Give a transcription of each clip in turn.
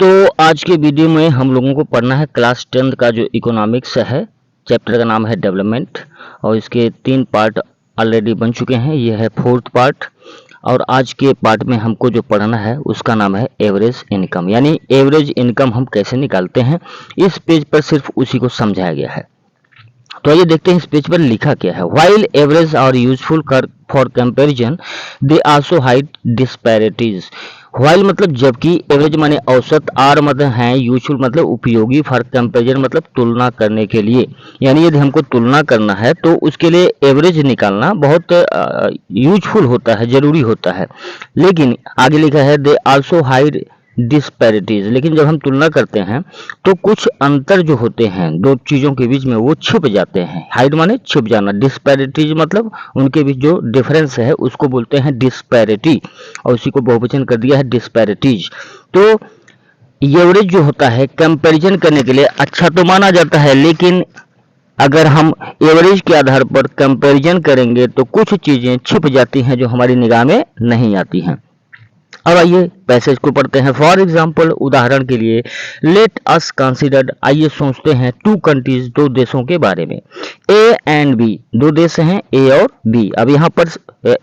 तो आज के वीडियो में हम लोगों को पढ़ना है क्लास 10th का जो इकोनॉमिक्स है। चैप्टर का नाम है डेवलपमेंट और इसके 3 पार्ट ऑलरेडी बन चुके हैं। यह है 4th पार्ट और आज के पार्ट में हमको जो पढ़ना है उसका नाम है एवरेज इनकम, यानी एवरेज इनकम हम कैसे निकालते हैं। इस पेज पर सिर्फ उसी को समझाया गया है। तो आइए देखते हैं इस पेज पर लिखा क्या है। While average are useful for comparison they also hide disparities. While मतलब जबकि, एवरेज माने औसत, आर मतलब है, यूजफुल मतलब उपयोगी, फॉर कंपैरिजन मतलब तुलना करने के लिए। यानी यदि हमको तुलना करना है तो उसके लिए एवरेज निकालना बहुत यूजफुल होता है, जरूरी होता है। लेकिन आगे लिखा है दे आल्सो हाइड डिस्पैरिटीज, लेकिन जब हम तुलना करते हैं तो कुछ अंतर जो होते हैं दो चीजों के बीच में वो छुप जाते हैं। हाइड माने छुप जाना, डिस्पैरिटीज मतलब उनके बीच जो डिफरेंस है उसको बोलते हैं डिस्पैरिटी और उसी को बहुवचन कर दिया है डिस्पैरिटीज। तो एवरेज जो होता है कंपैरिजन करने के लिए अच्छा तो माना जाता है, लेकिन अगर हम एवरेज के आधार पर कंपैरिजन करेंगे तो कुछ चीजें छुप जाती हैं जो हमारी निगाह में नहीं आती हैं। अब आइए पैसेज को पढ़ते हैं। फॉर एग्जाम्पल, उदाहरण के लिए, लेट अस कंसिडर, आइए सोचते हैं, 2 कंट्रीज, 2 देशों के बारे में। ए एंड बी, 2 देश हैं ए और बी। अब यहाँ पर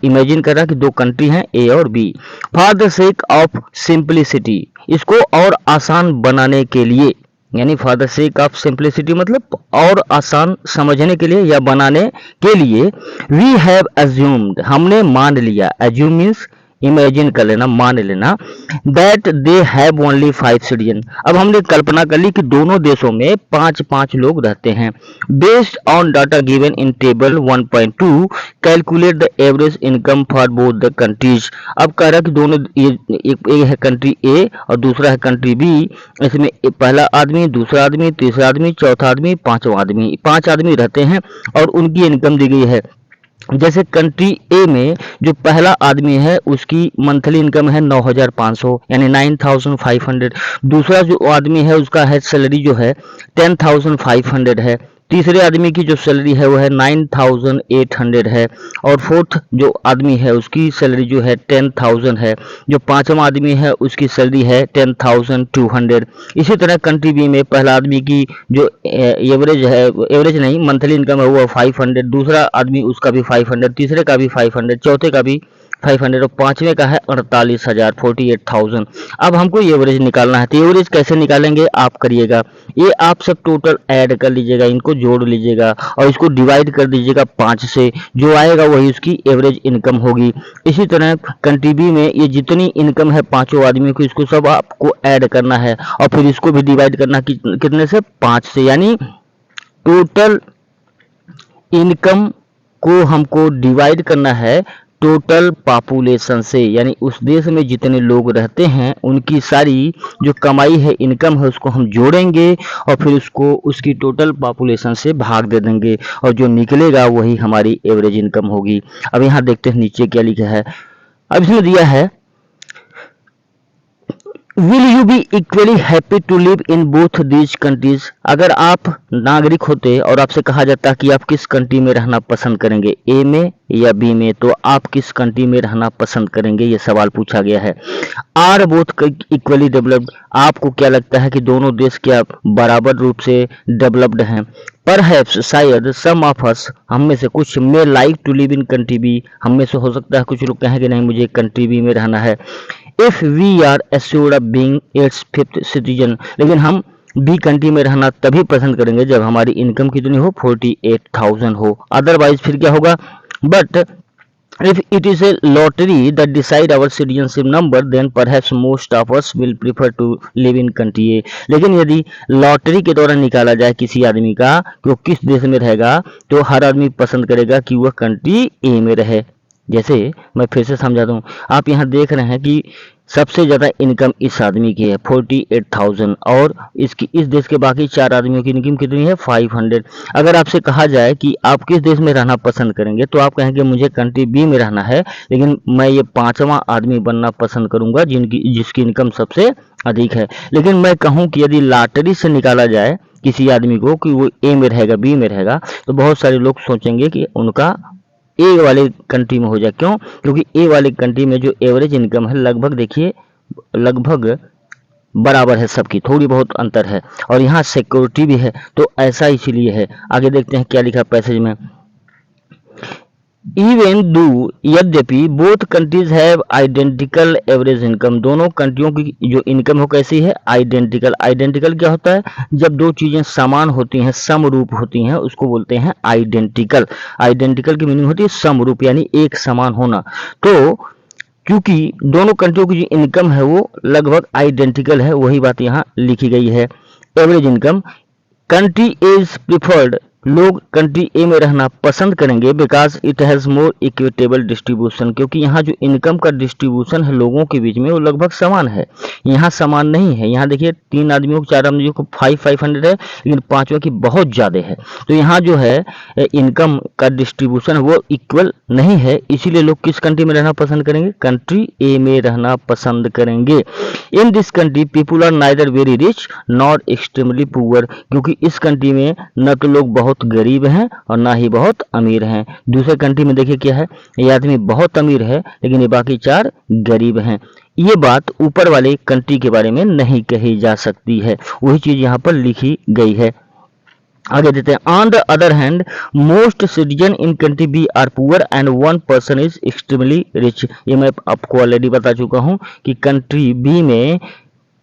इमेजिन कर रहा कि 2 कंट्री हैं ए और B. For the sake of simplicity, इसको और आसान बनाने के लिए, यानी for the sake of simplicity मतलब और आसान समझने के लिए या बनाने के लिए, वी हैव अज्यूम्ड, हमने मान लिया, अज्यूम मीन्स इमेजिन कर लेना, मान लेना, that they have only 5 citizen. अब हमने कल्पना कर ली कि दोनों देशों में 5-5 लोग रहते हैं। Based on data given in table 1.2 calculate the average income for both the countries. अब कह रहा है कि दोनों, एक है कंट्री ए और दूसरा है कंट्री बी। इसमें पहला आदमी, दूसरा आदमी, तीसरा आदमी, चौथा आदमी, पांचवा आदमी, 5 आदमी रहते हैं और उनकी इनकम दी गई है। जैसे कंट्री ए में जो पहला आदमी है उसकी मंथली इनकम है 9,500 यानी 9,500। दूसरा जो आदमी है उसका है सैलरी जो है 10,500 है। तीसरे आदमी की जो सैलरी है वो है 9,800 है और फोर्थ जो आदमी है उसकी सैलरी जो है 10,000 है। जो पांचवा आदमी है उसकी सैलरी है 10,200। इसी तरह कंट्री बी में पहला आदमी की जो एवरेज है, एवरेज नहीं मंथली इनकम है वो 500, दूसरा आदमी उसका भी 500, तीसरे का भी 500, चौथे का भी 500 और पांचवे का है 48,000, 48,000। अब हमको एवरेज निकालना है। तो एवरेज कैसे निकालेंगे आप करिएगा, ये आप सब टोटल ऐड कर लीजिएगा, इनको जोड़ लीजिएगा और इसको डिवाइड कर दीजिएगा 5 से, जो आएगा वही उसकी एवरेज इनकम होगी। इसी तरह कंट्री बी में ये जितनी इनकम है पांचों आदमियों की, इसको सब आपको ऐड करना है और फिर इसको भी डिवाइड करना कितने से, 5 से, यानी टोटल इनकम को हमको डिवाइड करना है टोटल पॉपुलेशन से, यानी उस देश में जितने लोग रहते हैं उनकी सारी जो कमाई है, इनकम है, उसको हम जोड़ेंगे और फिर उसको उसकी टोटल पॉपुलेशन से भाग दे देंगे और जो निकलेगा वही हमारी एवरेज इनकम होगी। अब यहाँ देखते हैं नीचे क्या लिखा है। अब इसमें दिया है, will you be equally happy to live in both these countries. अगर आप नागरिक होते और आपसे कहा जाता कि आप किस कंट्री में रहना पसंद करेंगे, ए में या बी में, तो आप किस कंट्री में रहना पसंद करेंगे, ये सवाल पूछा गया है। आर बोथ इक्वली डेवलप्ड, आपको क्या लगता है कि दोनों देश क्या बराबर रूप से डेवलप्ड हैं। परहैप्स शायद, सम ऑफ अस, हम में से कुछ, may like to live in country B, हम में से हो सकता है कुछ लोग कहें कि नहीं मुझे कंट्री बी में रहना है। If we are assured of being its 5th citizen, लेकिन हम बी कंट्री में रहना तभी पसंद करेंगे जब हमारी इनकम कितनी हो, 48,000 हो। अदरवाइज फिर क्या होगा, but if it is a lottery that decide our citizenship number, then perhaps most of us will prefer to live in country A। लेकिन यदि लॉटरी के द्वारा निकाला जाए किसी आदमी का कि वो किस देश में रहेगा, तो हर आदमी पसंद करेगा कि वह कंट्री ए में रहे। जैसे मैं फिर से समझा दूं, आप यहाँ देख रहे हैं कि सबसे ज़्यादा इनकम इस आदमी की है 48,000 और इसकी इस देश के बाकी 4 आदमियों की इनकम कितनी है, 500। अगर आपसे कहा जाए कि आप किस देश में रहना पसंद करेंगे, तो आप कहेंगे मुझे कंट्री बी में रहना है, लेकिन मैं ये 5वां आदमी बनना पसंद करूंगा जिसकी इनकम सबसे अधिक है। लेकिन मैं कहूँ कि यदि लॉटरी से निकाला जाए किसी आदमी को कि वो ए में रहेगा बी में रहेगा, तो बहुत सारे लोग सोचेंगे कि उनका ए वाले कंट्री में हो जाए। क्यों, क्योंकि ए वाले कंट्री में जो एवरेज इनकम है लगभग, देखिए लगभग बराबर है सबकी, थोड़ी बहुत अंतर है, और यहाँ सिक्योरिटी भी है, तो ऐसा इसीलिए है। आगे देखते हैं क्या लिखा पैसेज में। इवन दो, यद्यपि both countries have identical average income, दोनों कंट्रियों की जो इनकम हो कैसी है, आइडेंटिकल। आइडेंटिकल क्या होता है, जब दो चीजें समान होती हैं, समरूप होती हैं, उसको बोलते हैं आइडेंटिकल। आइडेंटिकल की मीनिंग होती है समरूप, यानी एक समान होना। तो क्योंकि दोनों कंट्रियों की जो इनकम है वो लगभग आइडेंटिकल है, वही बात यहाँ लिखी गई है। Average income, country is preferred, लोग कंट्री ए में रहना पसंद करेंगे, because it has more equitable distribution, क्योंकि यहाँ जो इनकम का डिस्ट्रीब्यूशन है लोगों के बीच में वो लगभग समान है। यहाँ समान नहीं है, यहाँ देखिए 3 आदमियों को 4 आदमियों को 500 है, लेकिन पांचों की बहुत ज़्यादा है। तो यहाँ जो है इनकम का डिस्ट्रीब्यूशन वो इक्वल नहीं है, इसीलिए लोग किस कंट्री में रहना पसंद करेंगे, कंट्री ए में रहना पसंद करेंगे। In this country people are neither very rich not extremely poor, क्योंकि इस कंट्री में न तो लोग बहुत गरीब हैं और ना ही बहुत अमीर हैं। दूसरे कंट्री में देखिए क्या है, ये आदमी बहुत अमीर है लेकिन ये बाकी 4 गरीब हैं। ये बात ऊपर वाले कंट्री के बारे में नहीं कही जा सकती है, वही चीज यहाँ पर लिखी गई है। आगे देते हैं, on the other hand most citizen in country B are poor and 1 person is extremely rich. ये मैं आपको ऑलरेडी बता चुका हूँ कि कंट्री बी में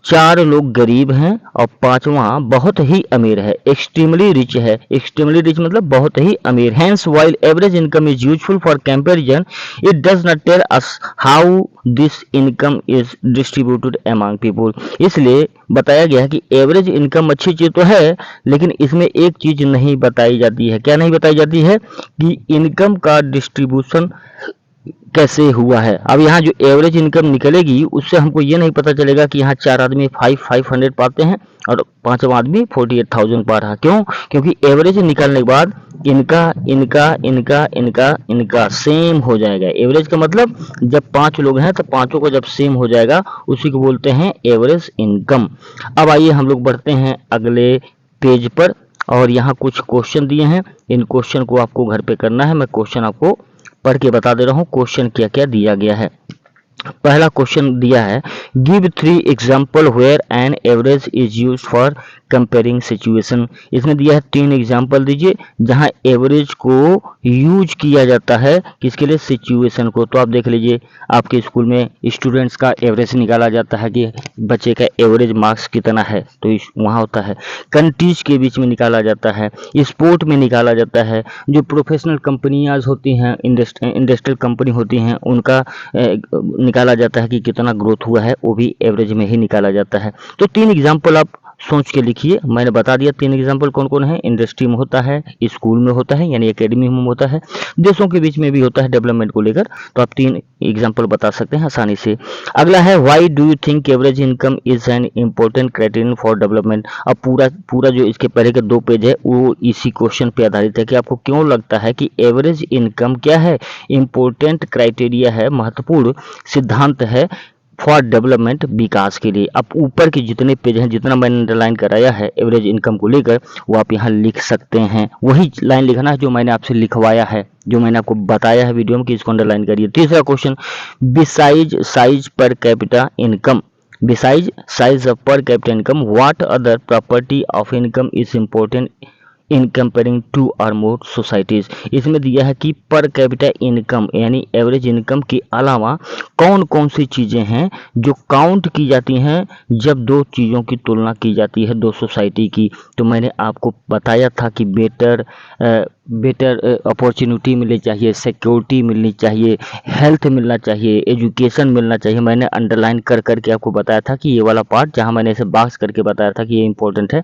4 लोग गरीब हैं और 5वां बहुत ही अमीर है, एक्सट्रीमली रिच है। एक्सट्रीमली रिच मतलब बहुत ही अमीर। Hence while average income is useful for comparison, it does not tell us how this income is distributed among people. इसलिए बताया गया है कि एवरेज इनकम अच्छी चीज तो है, लेकिन इसमें एक चीज नहीं बताई जाती है। क्या नहीं बताई जाती है, कि इनकम का डिस्ट्रीब्यूशन कैसे हुआ है। अब यहाँ जो एवरेज इनकम निकलेगी उससे हमको ये नहीं पता चलेगा कि यहाँ 4 आदमी 500 पाते हैं और 5वां आदमी 48,000 पा रहा। क्यों, क्योंकि एवरेज निकालने के बाद इनका इनका इनका इनका इनका सेम हो जाएगा। एवरेज का मतलब जब 5 लोग हैं तो पांचों को जब सेम हो जाएगा उसी को बोलते हैं एवरेज इनकम। अब आइए हम लोग बढ़ते हैं अगले पेज पर, और यहाँ कुछ क्वेश्चन दिए हैं, इन क्वेश्चन को आपको घर पे करना है। मैं क्वेश्चन आपको पढ़ के बता दे रहा हूँ क्वेश्चन क्या क्या दिया गया है। पहला क्वेश्चन दिया है, give 3 example where an average is use for comparing situation. इसमें दिया है 3 एग्जाम्पल दीजिए जहां एवरेज को यूज किया जाता है, किसके लिए, सिचुएशन को। तो आप देख लीजिए, आपके स्कूल में स्टूडेंट्स का एवरेज निकाला जाता है कि बच्चे का एवरेज मार्क्स कितना है, तो वहाँ होता है। कंट्रीज के बीच में निकाला जाता है, स्पोर्ट में निकाला जाता है, जो प्रोफेशनल कंपनियां होती हैं, इंडस्ट्रियल कंपनी होती हैं, उनका निकाला जाता है कि कितना ग्रोथ हुआ है, वो भी एवरेज में ही निकाला जाता है। तो 3 एग्जाम्पल आप सोच के लिखिए। मैंने बता दिया 3 एग्जाम्पल कौन कौन है, इंडस्ट्री में होता है, स्कूल में होता है यानी एकेडमी में होता है, देशों के बीच में भी होता है डेवलपमेंट को लेकर। तो आप 3 एग्जाम्पल बता सकते हैं आसानी से। अगला है, why do you think average income is an important criterion for development. अब पूरा जो इसके पहले के 2 पेज है वो इसी क्वेश्चन पे आधारित है कि आपको क्यों लगता है कि एवरेज इनकम क्या है, इम्पोर्टेंट क्राइटेरिया है, महत्वपूर्ण सिद्धांत है फॉर डेवलपमेंट, विकास के लिए। अब ऊपर के जितने पेज हैं, जितना मैंने अंडरलाइन कराया है एवरेज इनकम को लेकर, वो आप यहाँ लिख सकते हैं। वही लाइन लिखना है जो मैंने आपसे लिखवाया है, जो मैंने आपको बताया है वीडियो में कि इसको अंडरलाइन करिए। तीसरा क्वेश्चन, बिसाइज साइज पर capita income, besides size of per capita income what other property of income is important in comparing 2 और मोर सोसाइटीज। इसमें दिया है कि पर कैपिटा इनकम यानी एवरेज इनकम के अलावा कौन कौन सी चीजें हैं जो काउंट की जाती हैं जब 2 चीजों की तुलना की जाती है 2 सोसाइटी की। तो मैंने आपको बताया था कि बेटर अपॉर्चुनिटी मिलनी चाहिए, सिक्योरिटी मिलनी चाहिए, हेल्थ मिलना चाहिए, एजुकेशन मिलना चाहिए। मैंने अंडरलाइन कर करके आपको बताया था कि ये वाला पार्ट जहां मैंने इसे बॉक्स करके बताया था कि ये इंपॉर्टेंट है,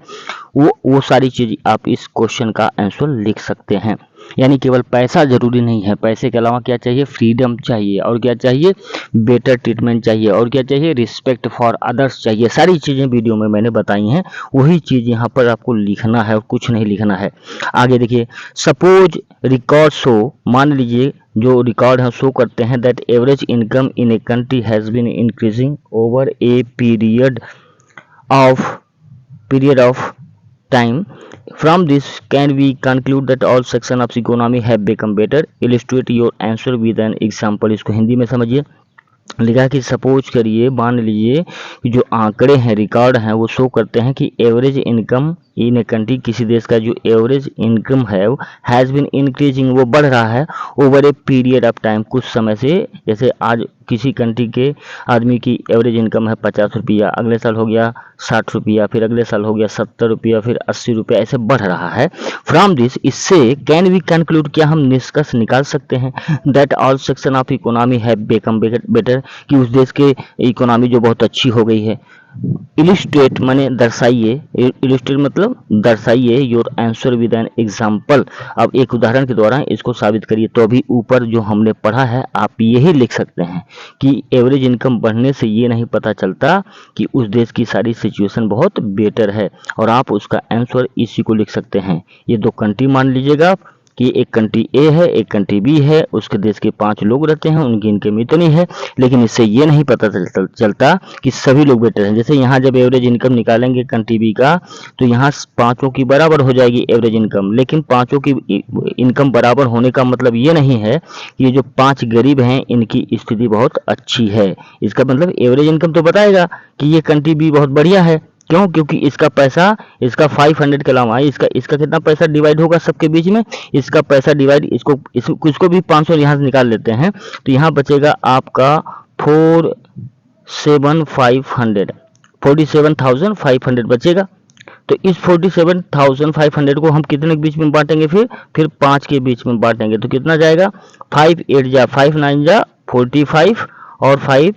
वो सारी चीज आप इस क्वेश्चन का आंसर लिख सकते हैं। यानी केवल पैसा जरूरी नहीं है, पैसे के अलावा क्या चाहिए, फ्रीडम चाहिए, और क्या चाहिए, बेटर ट्रीटमेंट चाहिए, और क्या चाहिए, रिस्पेक्ट फॉर अदर्स चाहिए। सारी चीजें वीडियो में मैंने बताई हैं, वही चीज यहाँ पर आपको लिखना है और कुछ नहीं लिखना है। आगे देखिए, सपोज रिकॉर्ड शो, मान लीजिए जो रिकॉर्ड है शो करते हैं that average income in a country has been increasing over a period of time. From this can we conclude that all section of economy have become better? Illustrate your answer with an example. इसको हिंदी में समझिए। लिखा कि suppose करिए, मान लीजिए कि जो आंकड़े हैं, रिकॉर्ड हैं, वो शो करते हैं कि average income in a country, किसी देश का जो एवरेज इनकम है हैज़ बीन इंक्रीजिंग, वो बढ़ रहा है over a period of time, कुछ समय से। जैसे आज किसी कंट्री के आदमी की एवरेज इनकम है 50 रुपया, अगले साल हो गया 60 रुपया, फिर अगले साल हो गया 70 रुपया, फिर 80 रुपया, ऐसे बढ़ रहा है। फ्रॉम दिस, इससे कैन वी कंक्लूड, क्या हम निष्कर्ष निकाल सकते हैं that all section of economy have become better, कि उस देश के इकोनॉमी जो बहुत अच्छी हो गई है। इलिस्ट्रेट माने दर्शाइए, इलिस्ट्रेट मतलब दर्शाइए your answer with an example, अब एक उदाहरण के द्वारा इसको साबित करिए। तो अभी ऊपर जो हमने पढ़ा है आप यही लिख सकते हैं कि एवरेज इनकम बढ़ने से ये नहीं पता चलता कि उस देश की सारी सिचुएशन बहुत बेटर है, और आप उसका आंसर इसी को लिख सकते हैं। ये दो कंट्री मान लीजिएगा कि एक कंट्री ए है, एक कंट्री बी है, उसके देश के 5 लोग रहते हैं, उनकी इनकम इतनी है, लेकिन इससे ये नहीं पता चलता कि सभी लोग बेटर हैं। जैसे यहाँ जब एवरेज इनकम निकालेंगे कंट्री बी का, तो यहाँ पांचों की बराबर हो जाएगी एवरेज इनकम, लेकिन पांचों की इनकम बराबर होने का मतलब ये नहीं है कि ये जो 5 गरीब हैं इनकी स्थिति बहुत अच्छी है। इसका मतलब एवरेज इनकम तो बताएगा कि ये कंट्री बी बहुत बढ़िया है। क्यों? क्योंकि इसका पैसा, इसका 500 के अलावा इसका इसका कितना पैसा डिवाइड होगा सबके बीच में, इसका पैसा डिवाइड, इसको भी 500 यहाँ से निकाल लेते हैं, तो यहाँ बचेगा आपका 47,500 बचेगा। तो इस 47,500 को हम कितने के बीच में बांटेंगे? फिर 5 के बीच में बांटेंगे, तो कितना जाएगा? 5 8 जा 5 9 जा 45, और 5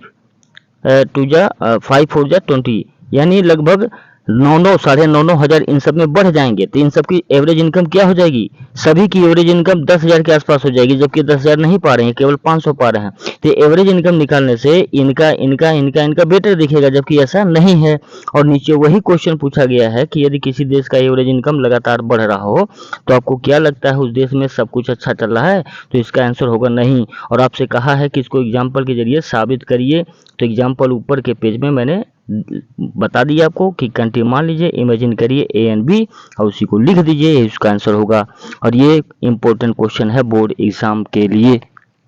2 जा 5 4 जा 20, यानी लगभग 9 साढ़े 9 हज़ार इन सब में बढ़ जाएंगे। तो इन सब की एवरेज इनकम क्या हो जाएगी? सभी की एवरेज इनकम 10,000 के आसपास हो जाएगी, जबकि 10,000 नहीं पा रहे हैं, केवल 500 पा रहे हैं। तो एवरेज इनकम निकालने से इनका बेटर दिखेगा, जबकि ऐसा नहीं है। और नीचे वही क्वेश्चन पूछा गया है कि यदि किसी देश का एवरेज इनकम लगातार बढ़ रहा हो तो आपको क्या लगता है उस देश में सब कुछ अच्छा चल रहा है? तो इसका आंसर होगा नहीं। और आपसे कहा है कि इसको एग्जाम्पल के जरिए साबित करिए, तो एग्जाम्पल ऊपर के पेज में मैंने बता दिया आपको कि कंट्री मान लीजिए, इमेजिन करिए ए एंड बी, और उसी को लिख दीजिए, ये इसका आंसर होगा। और ये इंपॉर्टेंट क्वेश्चन है बोर्ड एग्जाम के लिए,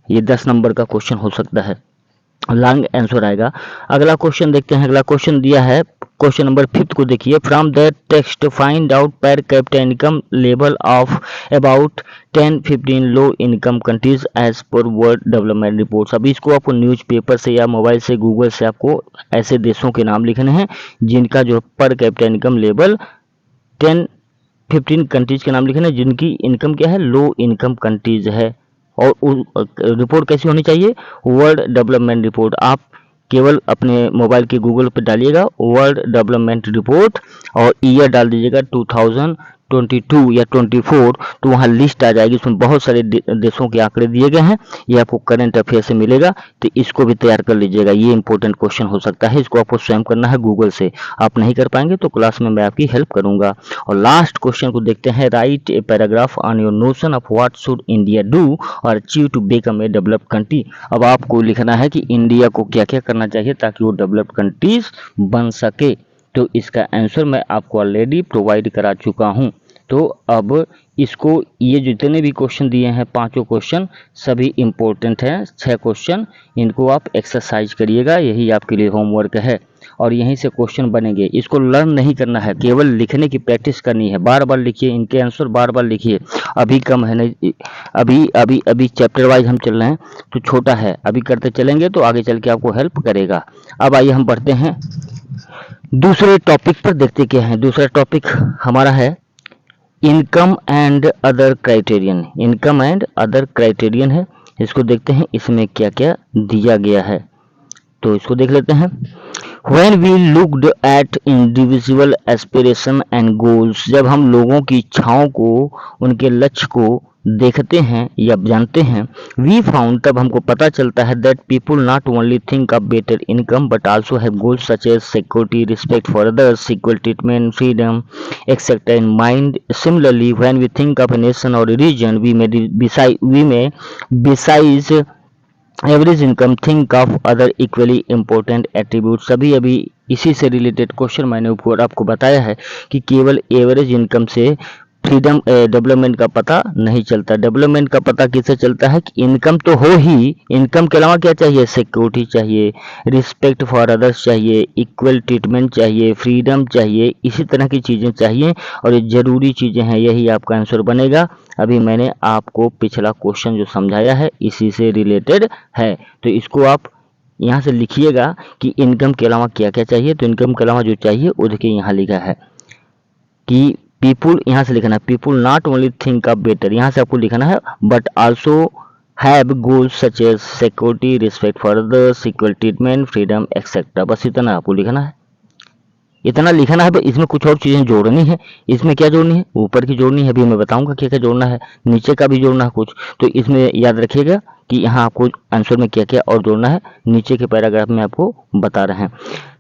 ये 10 नंबर का क्वेश्चन हो सकता है, लॉन्ग आंसर आएगा। अगला क्वेश्चन देखते हैं। अगला क्वेश्चन दिया है, क्वेश्चन नंबर 5 को देखिए। From the text find out per capita income level of about 10-15 low income countries as per World Development Reports. अभी इसको आपको न्यूज़पेपर से या मोबाइल से, गूगल से आपको ऐसे देशों के नाम लिखने हैं जिनका जो पर कैपिटा इनकम लेवल 10-15 कंट्रीज के नाम लिखने हैं जिनकी इनकम क्या है? लो इनकम कंट्रीज है। और रिपोर्ट कैसी होनी चाहिए? World development report. आप केवल अपने मोबाइल के गूगल पे डालिएगा वर्ल्ड डेवलपमेंट रिपोर्ट और ईयर डाल दीजिएगा 2022 या 24, तो वहाँ लिस्ट आ जाएगी, उसमें बहुत सारे देशों के आंकड़े दिए गए हैं। ये आपको करंट अफेयर से मिलेगा, तो इसको भी तैयार कर लीजिएगा। ये इंपॉर्टेंट क्वेश्चन हो सकता है, इसको आपको स्वयं करना है गूगल से। आप नहीं कर पाएंगे तो क्लास में मैं आपकी हेल्प करूंगा। और लास्ट क्वेश्चन को देखते हैं। Write a paragraph on your notion of what should India do और achieve to become a developed country. अब आपको लिखना है कि इंडिया को क्या क्या करना चाहिए ताकि वो डेवलप्ड कंट्रीज बन सके। तो इसका आंसर मैं आपको ऑलरेडी प्रोवाइड करा चुका हूं। तो अब इसको, ये जितने भी क्वेश्चन दिए हैं, 5 क्वेश्चन सभी इंपॉर्टेंट हैं, 6 क्वेश्चन, इनको आप एक्सरसाइज करिएगा, यही आपके लिए होमवर्क है। और यहीं से क्वेश्चन बनेंगे, इसको लर्न नहीं करना है, केवल लिखने की प्रैक्टिस करनी है। बार बार लिखिए, इनके आंसर बार बार लिखिए। अभी कम है नहीं, अभी चैप्टर वाइज हम चल रहे हैं तो छोटा है, अभी करते चलेंगे तो आगे चल के आपको हेल्प करेगा। अब आइए हम बढ़ते हैं दूसरे टॉपिक पर, देखते क्या है। दूसरा टॉपिक हमारा है income and other criterion. Income and other criterion है, इसको देखते हैं इसमें क्या क्या दिया गया है, तो इसको देख लेते हैं। When we looked at individual aspiration and goals, जब हम लोगों की इच्छाओं को, उनके लक्ष्य को देखते हैं या जानते हैं, we found, तब हमको पता चलता है that people not only think of better income but also have goals such as security, respect for others, equal treatment, freedom, etc. in mind. Similarly, when we think of a nation or a region, we may besides average income think of other equally important attribute. सभी अभी इसी से related question मैंने ऊपर आपको बताया है कि केवल एवरेज इनकम से फ्रीडम डेवलपमेंट का पता नहीं चलता। डेवलपमेंट का पता किससे चलता है कि इनकम तो हो ही, इनकम के अलावा क्या चाहिए, सिक्योरिटी चाहिए, रिस्पेक्ट फॉर अदर्स चाहिए, इक्वल ट्रीटमेंट चाहिए, फ्रीडम चाहिए, इसी तरह की चीज़ें चाहिए और ये ज़रूरी चीज़ें हैं, यही आपका आंसर बनेगा। अभी मैंने आपको पिछला क्वेश्चन जो समझाया है इसी से रिलेटेड है, तो इसको आप यहाँ से लिखिएगा कि इनकम के अलावा क्या क्या चाहिए। तो इनकम के अलावा जो चाहिए वो देखिए यहाँ लिखा है कि पीपुल, यहाँ से लिखना है people not only think of better, यहाँ से आपको लिखना है but also have goals such as security, respect for others, equal treatment, freedom etcetera. बस इतना आपको लिखना है, इतना लिखना है। इसमें कुछ और चीज़ें जोड़नी है। इसमें क्या जोड़नी है, ऊपर की जोड़नी है, अभी मैं बताऊंगा क्या क्या जोड़ना है, नीचे का भी जोड़ना है कुछ। तो इसमें याद रखिएगा कि यहाँ आपको आंसर में क्या क्या और जोड़ना है, नीचे के पैराग्राफ में आपको बता रहे हैं।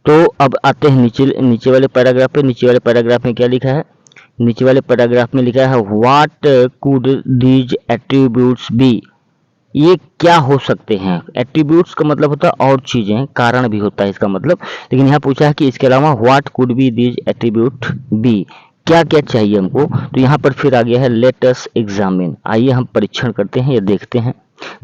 तो अब आते हैं नीचे वाले पैराग्राफ पे। नीचे वाले पैराग्राफ में क्या लिखा है, नीचे वाले पैराग्राफ में लिखा है what could these attributes be, ये क्या हो सकते हैं। एट्रीब्यूट्स का मतलब होता है और चीजें, कारण भी होता है इसका मतलब, लेकिन यहाँ पूछा है कि इसके अलावा what could be these attribute be, क्या क्या चाहिए हमको। तो यहाँ पर फिर आ गया है लेट अस एग्जामिन, आइए हम परीक्षण करते हैं या देखते हैं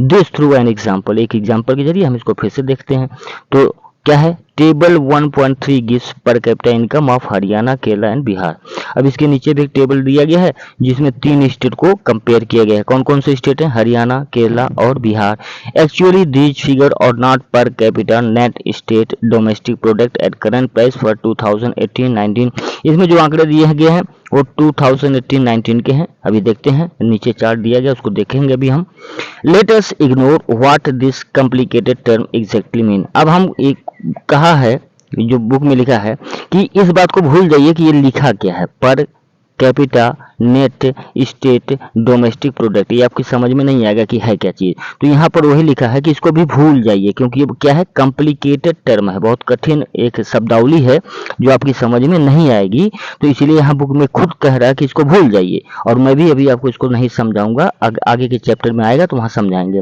दिस थ्रू एन एग्जाम्पल, एक एग्जाम्पल के जरिए हम इसको फिर से देखते हैं। तो क्या है, टेबल 1.3 गिव्स पर capita income of Haryana, Kerala and Bihar. अब इसके नीचे भी एक टेबल दिया गया है जिसमें 3 स्टेट को कंपेयर किया गया है। कौन कौन से स्टेट हैं, हरियाणा, केरला और बिहार। एक्चुअली दीज फिगर और not per capita net state domestic product at current price for 2018-19। इसमें जो आंकड़े दिए गए हैं वो 2018-19 के हैं। अभी देखते हैं, नीचे चार्ट दिया गया उसको देखेंगे अभी हम। Let us ignore what this complicated term exactly mean. अब हम एक कहा है जो बुक में लिखा है कि इस बात को भूल जाइए कि ये लिखा क्या है, per capita net state domestic product, ये आपकी समझ में नहीं आएगा कि है क्या चीज। तो यहाँ पर वही लिखा है कि इसको भी भूल जाइए, क्योंकि ये क्या है, कॉम्प्लिकेटेड टर्म है, बहुत कठिन एक शब्दावली है जो आपकी समझ में नहीं आएगी। तो इसीलिए यहाँ बुक में खुद कह रहा है कि इसको भूल जाइए, और मैं भी अभी आपको इसको नहीं समझाऊंगा, आगे के चैप्टर में आएगा तो वहां समझाएंगे।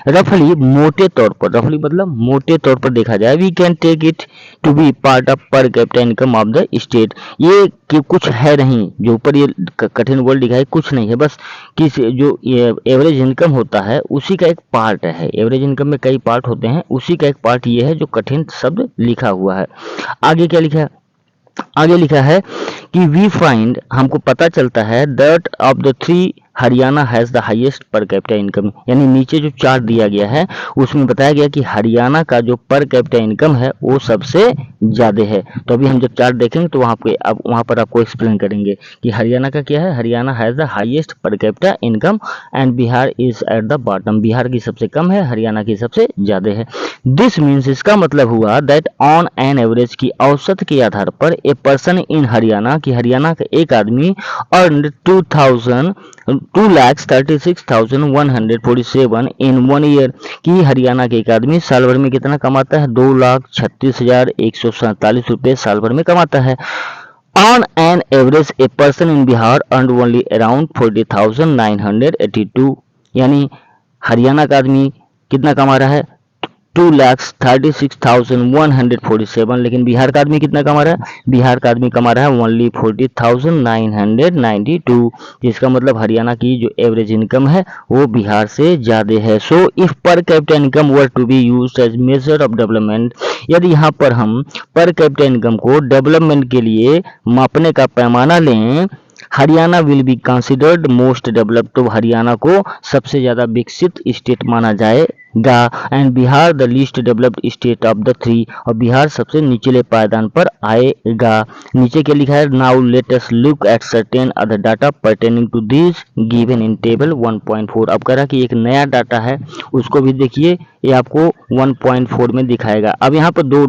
रफली, मोटे तौर पर, रफली मतलब मोटे तौर पर देखा जाए, we can take it to be part of per capita income of the state. ये कि कुछ है नहीं, जो ऊपर ये कठिन वर्ड लिखा है कुछ नहीं है, बस किस जो एवरेज इनकम होता है उसी का एक पार्ट है। एवरेज इनकम में कई पार्ट होते हैं, उसी का एक पार्ट ये है जो कठिन शब्द लिखा हुआ है। आगे क्या लिखा है, आगे लिखा है कि वी फाइंड, हमको पता चलता है that of the 3 Haryana has the highest पर कैपिटा इनकम। यानी नीचे जो चार्ट दिया गया है उसमें बताया गया कि हरियाणा का जो पर कैपिटा इनकम है वो सबसे ज्यादा है। तो अभी हम जब चार्ट देखेंगे तो वहां पर आपको एक्सप्लेन करेंगे कि हरियाणा का क्या है। हरियाणा हैज द हाईएस्ट पर capita income and Bihar is at the bottom. Bihar की सबसे कम है, हरियाणा की सबसे ज्यादा है। दिस मीन्स, इसका मतलब हुआ दैट ऑन एन एवरेज, की औसत के आधार पर, ए पर्सन इन हरियाणा, की हरियाणा का एक आदमी अर्न 2,36,147 इन 1 ईयर, की हरियाणा के एक आदमी साल भर में कितना कमाता है, 2,36,147 रुपए साल भर में कमाता है। On an average, a person in Bihar earned only around 40,982, यानी हरियाणा का आदमी कितना कमा रहा है, 2,36,147, लेकिन बिहार का आदमी कितना कमा रहा है, बिहार का आदमी कमा रहा है ओनली 40,992, जिसका मतलब हरियाणा की जो एवरेज इनकम है वो बिहार से ज्यादा है। So if per capita income were to be used as measure of development, यदि यहाँ पर हम पर कैपिटा इनकम को डेवलपमेंट के लिए मापने का पैमाना लें, Haryana will be considered most developed, तो हरियाणा को सबसे ज्यादा विकसित स्टेट माना जाएगा, and Bihar the least developed state of the 3, और बिहार सबसे निचले पायदान पर आएगा। नीचे क्या लिखा है, now let us look at certain other data pertaining to this given in table 1.4। अब कह रहा कि एक नया डाटा है उसको भी देखिए, ये आपको 1.4 में दिखाएगा। अब यहाँ पर दो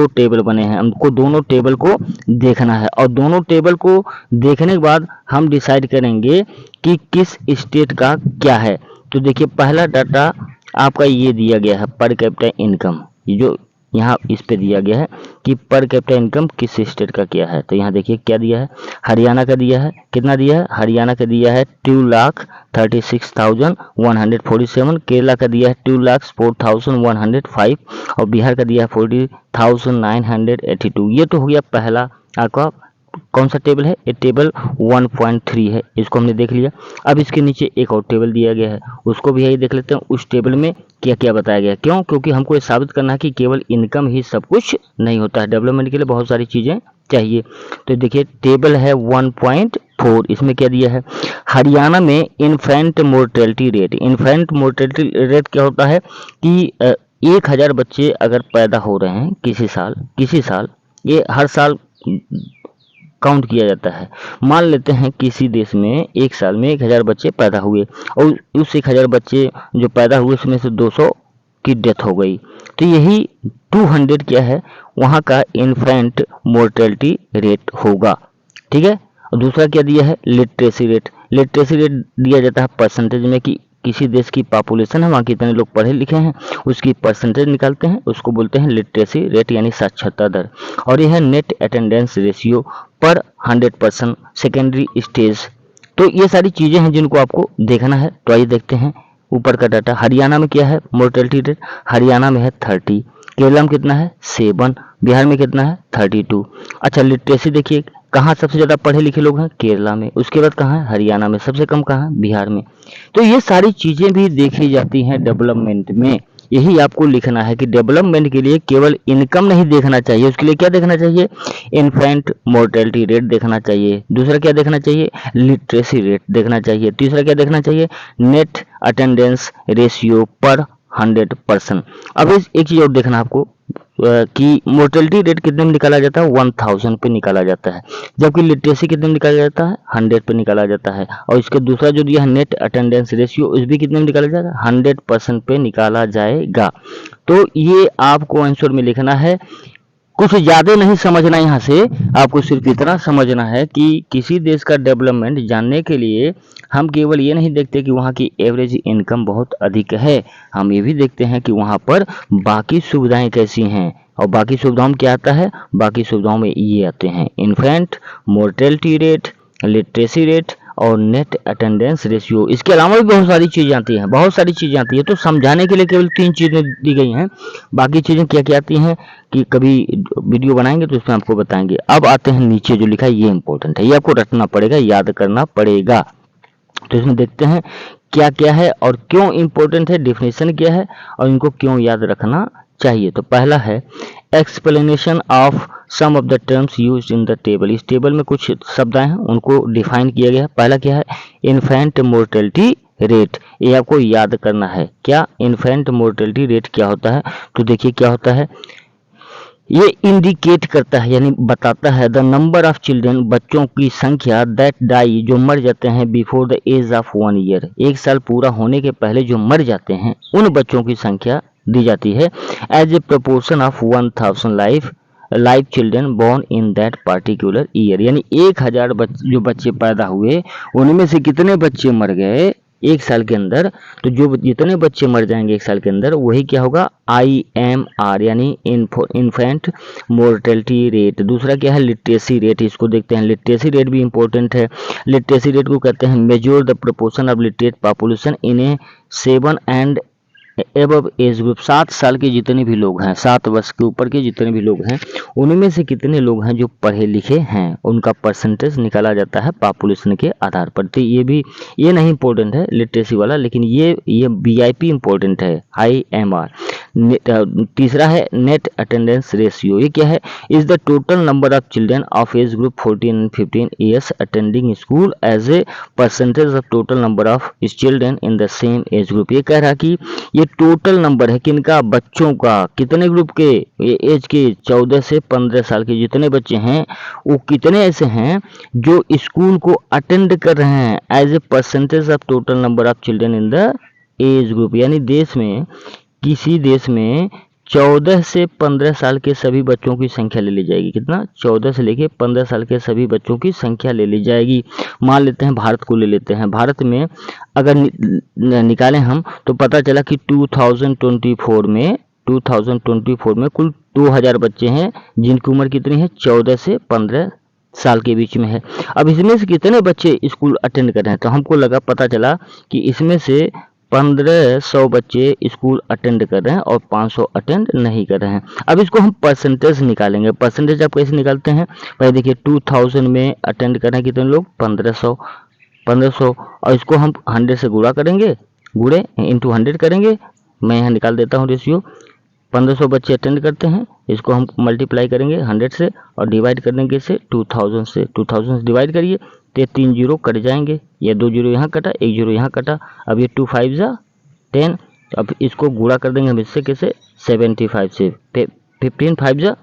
टेबल बने हैं, हमको दोनों टेबल को देखना है, और दोनों टेबल को देखने के बाद हम डिसाइड करेंगे कि किस स्टेट का क्या है। तो देखिए पहला डाटा आपका ये दिया गया है पर कैपिटा इनकम, जो यहाँ इस पे दिया गया है कि पर कैपिटा इनकम किस स्टेट का क्या है। तो यहाँ देखिए क्या दिया है, हरियाणा का दिया है, कितना दिया है, हरियाणा का दिया है 2,36,147, केरला का दिया है 2,04,105, और बिहार का दिया है 40,982। ये तो हो गया पहला आपका कौन सा टेबल है? ये टेबल 1.3 है, इसको हमने देख लिया। अब इसके नीचे एक और टेबल दिया गया है, उसको भी यही देख लेते हैं। उस टेबल में क्या क्या बताया गया है। क्यों? क्योंकि हमको ये साबित करना है कि केवल इनकम ही सब कुछ नहीं होता है, डेवलपमेंट के लिए बहुत सारी चीज़ें चाहिए। तो देखिए टेबल है 1.4, इसमें क्या दिया है? हरियाणा में infant mortality rate. Infant mortality rate क्या होता है कि 1000 बच्चे अगर पैदा हो रहे हैं किसी साल, ये हर साल काउंट किया जाता है। मान लेते हैं किसी देश में एक साल में 1000 बच्चे पैदा हुए और उस 1000 बच्चे जो पैदा हुए उसमें से 200 की डेथ हो गई, तो यही 200 क्या है? वहाँ का इन्फेंट मोर्टेलिटी रेट होगा। ठीक है। और दूसरा क्या दिया है? Literacy rate. लिटरेसी रेट दिया जाता है परसेंटेज में कि किसी देश की पॉपुलेशन है, वहाँ कितने लोग पढ़े लिखे हैं, उसकी परसेंटेज निकालते हैं, उसको बोलते हैं लिटरेसी रेट यानी साक्षरता दर। और यह है नेट अटेंडेंस रेशियो पर 100% सेकेंडरी स्टेज। तो ये सारी चीज़ें हैं जिनको आपको देखना है। तो आइए देखते हैं ऊपर का डाटा। हरियाणा में क्या है मोर्टेलिटी रेट? हरियाणा में है 30। केरला में कितना है? 7। बिहार में कितना है? 32। अच्छा लिटरेसी देखिए, कहाँ सबसे ज़्यादा पढ़े लिखे लोग हैं? केरला में। उसके बाद कहाँ है? हरियाणा में। सबसे कम कहाँ है? बिहार में। तो ये सारी चीज़ें भी देखी जाती हैं डेवलपमेंट में। यही आपको लिखना है कि डेवलपमेंट के लिए केवल इनकम नहीं देखना चाहिए, उसके लिए क्या देखना चाहिए? इन्फेंट मोर्टेलिटी रेट देखना चाहिए। दूसरा क्या देखना चाहिए? लिटरेसी रेट देखना चाहिए। तीसरा क्या देखना चाहिए? नेट अटेंडेंस रेशियो पर 100%। अब इस एक चीज़ और देखना आपको कि मोर्टेलिटी रेट कितने में निकाला जाता है? 1000 पे निकाला जाता है, जबकि लिटरेसी कितने में निकाला जाता है? 100 पे निकाला जाता है। और इसके दूसरा जो दिया है नेट अटेंडेंस रेशियो, उस भी कितने में निकाला जाएगा? 100% पे निकाला जाएगा। तो ये आपको आंसर में लिखना है। कुछ ज़्यादा नहीं समझना, यहाँ से आपको सिर्फ इतना समझना है कि किसी देश का डेवलपमेंट जानने के लिए हम केवल ये नहीं देखते कि वहाँ की एवरेज इनकम बहुत अधिक है, हम ये भी देखते हैं कि वहाँ पर बाकी सुविधाएं कैसी हैं। और बाकी सुविधाओं में क्या आता है? बाकी सुविधाओं में ये आते हैं infant mortality rate, literacy rate और नेट अटेंडेंस रेशियो। इसके अलावा भी बहुत सारी चीज़ें आती हैं, बहुत सारी चीज़ें आती है। तो समझाने के लिए केवल 3 चीज़ें दी गई हैं, बाकी चीज़ें क्या क्या आती हैं कि कभी वीडियो बनाएंगे तो इसमें आपको बताएंगे। अब आते हैं नीचे जो लिखा है, ये इंपॉर्टेंट है, ये आपको रटना पड़ेगा, याद करना पड़ेगा। तो इसमें देखते हैं क्या क्या है और क्यों इंपॉर्टेंट है, डेफिनेशन क्या है और इनको क्यों याद रखना चाहिए। तो पहला है explanation of some of the terms used in the table. इस टेबल में कुछ शब्द हैं उनको डिफाइन किया गया है। पहला क्या है? इन्फेंट मोर्टेलिटी रेट, ये आपको याद करना है। क्या इन्फेंट मोर्टेलिटी रेट क्या होता है? तो देखिए क्या होता है, ये इंडिकेट करता है यानी बताता है द नंबर ऑफ चिल्ड्रन, बच्चों की संख्या दैट डाई, जो मर जाते हैं before the age of 1 year, 1 साल पूरा होने के पहले जो मर जाते हैं उन बच्चों की संख्या दी जाती है as a proportion of 1000 life children born in that particular year. यानी 1000 जो बच्चे पैदा हुए उनमें से कितने बच्चे मर गए 1 साल के अंदर, तो जो जितने बच्चे मर जाएंगे 1 साल के अंदर वही क्या होगा? IMR यानी इन्फेंट मोर्टेलिटी रेट। दूसरा क्या है? Literacy rate. इसको देखते हैं, लिटरेसी रेट भी इंपॉर्टेंट है। लिटरेसी रेट को कहते हैं measure the proportion of literate population in A 7 and above age group. 7 साल के जितने भी लोग हैं, 7 वर्ष के ऊपर के जितने भी लोग हैं, उनमें से कितने लोग हैं जो पढ़े लिखे हैं, उनका परसेंटेज निकाला जाता है पॉपुलेशन के आधार पर। तो ये भी, ये नहीं इंपॉर्टेंट है लिटरेसी वाला, लेकिन ये VIP इंपॉर्टेंट है, IMR। तीसरा है नेट अटेंडेंस रेशियो। ये क्या है? Is the total number of children of age group 14 and 15 years attending school as a percentage of total number of children in the same age group. ये कह रहा कि ये टोटल नंबर है किनका? बच्चों का। कितने ग्रुप के? ये एज के 14 से 15 साल के जितने बच्चे हैं वो कितने ऐसे हैं जो स्कूल को अटेंड कर रहे हैं as a percentage of total number of children in the age group. यानी देश में, किसी देश में 14 से 15 साल के सभी बच्चों की संख्या ले ली जाएगी। कितना? 14 से लेके 15 साल के सभी बच्चों की संख्या ले ली जाएगी। मान लेते हैं भारत को ले लेते हैं। भारत में अगर निकालें हम तो पता चला कि 2024 में कुल 2000 बच्चे हैं जिनकी उम्र कितनी है? 14 से 15 साल के बीच में है। अब इसमें से कितने बच्चे स्कूल अटेंड कर रहे हैं? तो हमको लगा, पता चला कि इसमें से 1500 बच्चे स्कूल अटेंड कर रहे हैं और 500 अटेंड नहीं कर रहे हैं। अब इसको हम परसेंटेज निकालेंगे। परसेंटेज आप कैसे निकालते हैं? पहले देखिए 2000 में अटेंड कर रहे हैं कितने लोग? 1500 और इसको हम 100 से गुणा करेंगे, गुणे इंटू 100 करेंगे। मैं यहाँ निकाल देता हूँ रेशियो। 1500 बच्चे अटेंड करते हैं, इसको हम मल्टीप्लाई करेंगे 100 से और डिवाइड करेंगे इसे 2000 से। 2000 से डिवाइड करिए तो 3 जीरो कट जाएंगे, ये 2 जीरो यहाँ कटा, 1 जीरो यहाँ कटा। अब ये 2 5 जा 10, अब इसको गुणा कर देंगे हम इससे कैसे? 75 से। 15 5 जा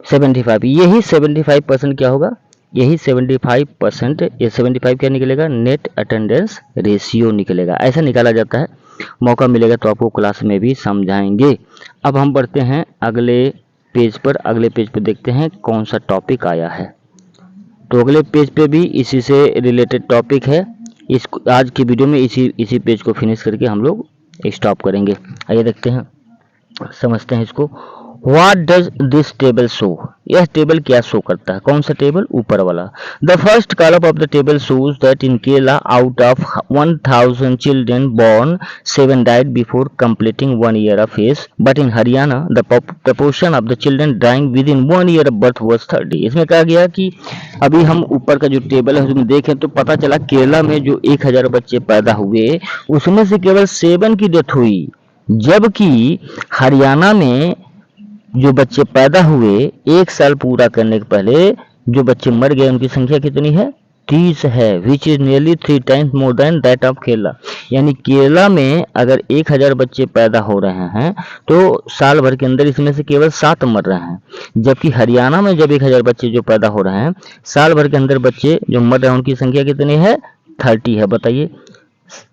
75, यही 75% क्या होगा? यही 75%, ये 75 क्या निकलेगा? नेट अटेंडेंस रेशियो निकलेगा। ऐसा निकाला जाता है। मौका मिलेगा तो आपको क्लास में भी समझाएंगे। अब हम बढ़ते हैं अगले पेज पर। अगले पेज पर देखते हैं कौन सा टॉपिक आया है। तो अगले पेज पे भी इसी से रिलेटेड टॉपिक है। इस आज की वीडियो में इसी पेज को फिनिश करके हम लोग स्टॉप करेंगे। आइए देखते हैं, समझते हैं इसको। What does this table show? यह टेबल क्या शो करता है? कौन सा टेबल? ऊपर वाला। The first column of the table shows that in Kerala, out of 1000 children born, 7 died before completing 1 year of age. But in Haryana, the proportion of the children dying within 1 year of birth was 30. इसमें कहा गया कि अभी हम ऊपर का जो table है उसमें देखें तो पता चला केरला में जो 1000 बच्चे पैदा हुए उसमें से केवल 7 की डेथ हुई, जबकि हरियाणा में जो बच्चे पैदा हुए 1 साल पूरा करने के पहले जो बच्चे मर गए उनकी संख्या कितनी है? 30 है, which is nearly 3 times more than that of Kerala. यानी केरला में अगर 1000 बच्चे पैदा हो रहे हैं तो साल भर के अंदर इसमें से केवल 7 मर रहे हैं, जबकि हरियाणा में जब 1000 बच्चे जो पैदा हो रहे हैं साल भर के अंदर बच्चे जो मर रहे हैं उनकी संख्या कितनी है? 30 है। बताइए,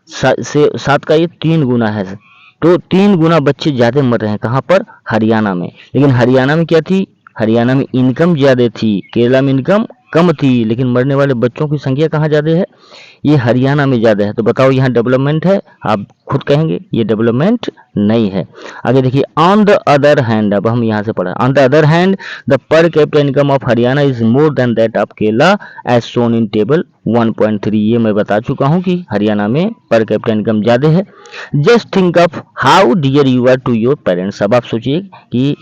7 का ये 3 गुना है, तो 3 गुना बच्चे ज्यादा मर रहे हैं। कहाँ पर? हरियाणा में। लेकिन हरियाणा में क्या थी? हरियाणा में इनकम ज्यादा थी, केरला में इनकम कम थी, लेकिन मरने वाले बच्चों की संख्या कहाँ ज्यादा है? ये हरियाणा में ज्यादा है। तो बताओ यहाँ डेवलपमेंट है? आप खुद कहेंगे ये डेवलपमेंट नहीं है। आगे देखिए, ऑन द अदर हैंड, अब हम यहाँ से पढ़ा, on the other hand the per capita income of Haryana is more than that of Kerala as shown in table 1.3। ये मैं बता चुका हूँ कि हरियाणा में पर कैपिटा इनकम ज्यादा है। Just think of how dear you are to your parents. अब आप सोचिए कि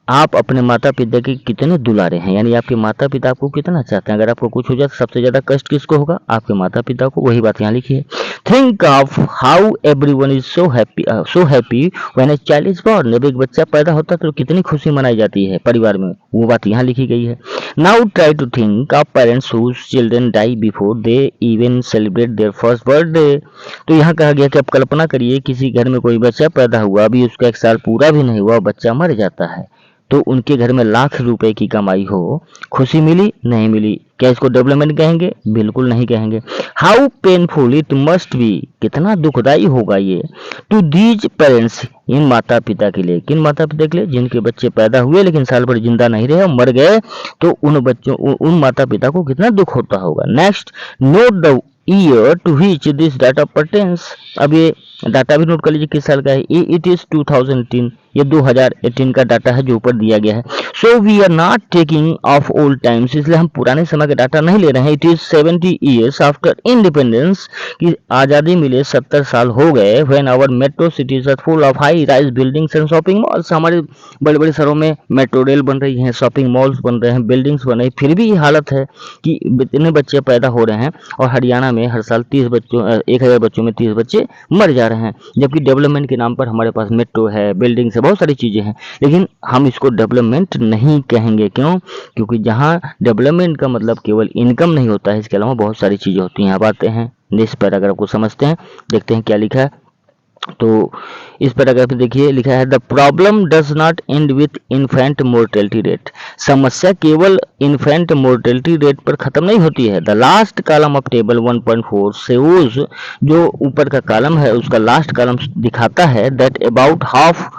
आप अपने माता पिता के कितने दुलारे हैं, यानी आपके माता पिता आपको कितना चाहते हैं। अगर आपको कुछ हो जाए तो सबसे ज्यादा कष्ट किसको होगा? आपके माता पिता को। वही बात यहाँ लिखी है। Think of how everyone is so happy when a child is born. जब एक बच्चा पैदा होता है तो कितनी खुशी मनाई जाती है परिवार में, वो बात यहाँ लिखी गई है। Now try to think of parents whose children die before they even celebrate their first birthday. तो यहाँ कहा गया कि आप कल्पना करिए किसी घर में कोई बच्चा पैदा हुआ, अभी उसका 1 साल पूरा भी नहीं हुआ, बच्चा मर जाता है, तो उनके घर में लाख रुपए की कमाई हो, खुशी मिली? नहीं मिली। क्या इसको डेवलपमेंट कहेंगे? बिल्कुल नहीं कहेंगे। How painful it must be, कितना दुखदाई होगा ये, टू दीज पेरेंट्स, इन माता पिता के लिए। किन माता पिता के लिए? जिनके बच्चे पैदा हुए लेकिन साल भर जिंदा नहीं रहे और मर गए, तो उन माता पिता को कितना दुख होता होगा। Next, note the year to which this data pertains. अब ये डाटा भी नोट कर लीजिए किस साल का है। इट इज 2018, ये 2018 का डाटा है जो ऊपर दिया गया है। So we are not taking of old times, इसलिए हम पुराने समय का डाटा नहीं ले रहे हैं। It is 70 years after independence, की आजादी मिले 70 साल हो गए। When our metro cities are full of high rise buildings and shopping malls, हमारे बड़े बड़े शहरों में मेट्रो रेल बन रही है, शॉपिंग मॉल्स बन रहे हैं, बिल्डिंग्स बन रही, फिर भी ये हालत है कि इतने बच्चे पैदा हो रहे हैं और हरियाणा में हर साल 1000 बच्चों में 30 बच्चे मर जा रहे हैं। जबकि डेवलपमेंट के नाम पर हमारे पास मेट्रो है, बिल्डिंग्स है, बहुत सारी चीजें हैं, लेकिन हम इसको डेवलपमेंट नहीं कहेंगे। क्यों? क्योंकि जहां डेवलपमेंट का मतलब केवल इनकम नहीं होता है, इसके अलावा बहुत सारी चीजें होती हैं। अब आते हैं नेक्स्ट पैराग्राफ को समझते हैं, देखते हैं क्या लिखा है। तो इस पैराग्राफ में देखिए लिखा है, the problem does not and with infant mortality rate. समस्या केवल इन्फेंट मोर्टेलिटी रेट पर खत्म नहीं होती है। The last column of table 1.4 shows, जो ऊपर का कॉलम है उसका लास्ट कॉलम दिखाता है, that about half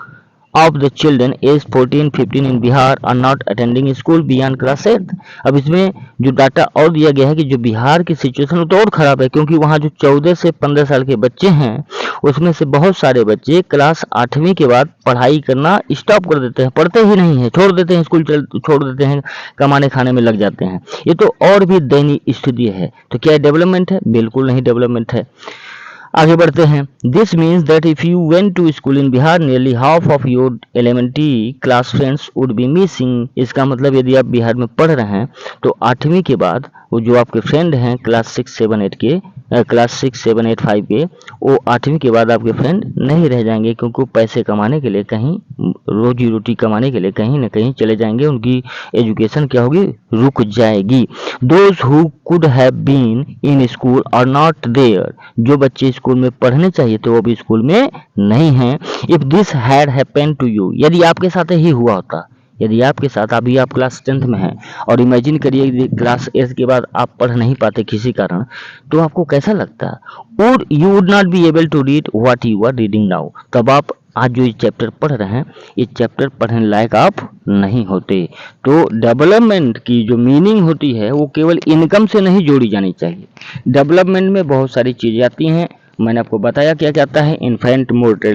of the children age 14-15 in Bihar are not attending school beyond class 8। अब इसमें जो डाटा और दिया गया है कि जो बिहार की सिचुएशन तो और ख़राब है, क्योंकि वहाँ जो 14 से 15 साल के बच्चे हैं उसमें से बहुत सारे बच्चे क्लास 8वीं के बाद पढ़ाई करना स्टॉप कर देते हैं, पढ़ते ही नहीं हैं, छोड़ देते हैं, स्कूल छोड़ देते हैं, कमाने खाने में लग जाते हैं। ये तो और भी दयनीय स्थिति है। तो क्या डेवलपमेंट है? बिल्कुल नहीं डेवलपमेंट है। आगे बढ़ते हैं। This means that if you went to school in Bihar nearly half of your elementary class friends would be missing. इसका मतलब यदि आप बिहार में पढ़ रहे हैं तो 8वीं के बाद वो जो आपके फ्रेंड हैं क्लास 6, 7, 8 के, क्लास 6, 7, 8, 5 के, वो 8वीं के बाद आपके फ्रेंड नहीं रह जाएंगे, क्योंकि वो पैसे कमाने के लिए कहीं, रोजी रोटी कमाने के लिए कहीं ना कहीं चले जाएंगे, उनकी एजुकेशन क्या होगी, रुक जाएगी। Those who could have been in school are not there. जो बच्चे स्कूल में पढ़ने चाहिए तो वो भी स्कूल में नहीं हैं। If this had happened to you, यदि आपके साथ ही हुआ होता, यदि आपके साथ, अभी आप क्लास 10th में हैं और इमेजिन करिए यदि क्लास 8 के बाद आप पढ़ नहीं पाते किसी कारण, तो आपको कैसा लगता? और you would not be able to read what you are reading now. तब आप आज जो चैप्टर पढ़ रहे हैं, ये चैप्टर पढ़ने लायक आप नहीं होते। तो डेवलपमेंट की जो मीनिंग होती है वो केवल इनकम से नहीं जोड़ी जानी चाहिए। डेवलपमेंट में बहुत सारी चीज़ें आती हैं, मैंने आपको बताया क्या क्या आता है। Infant mortality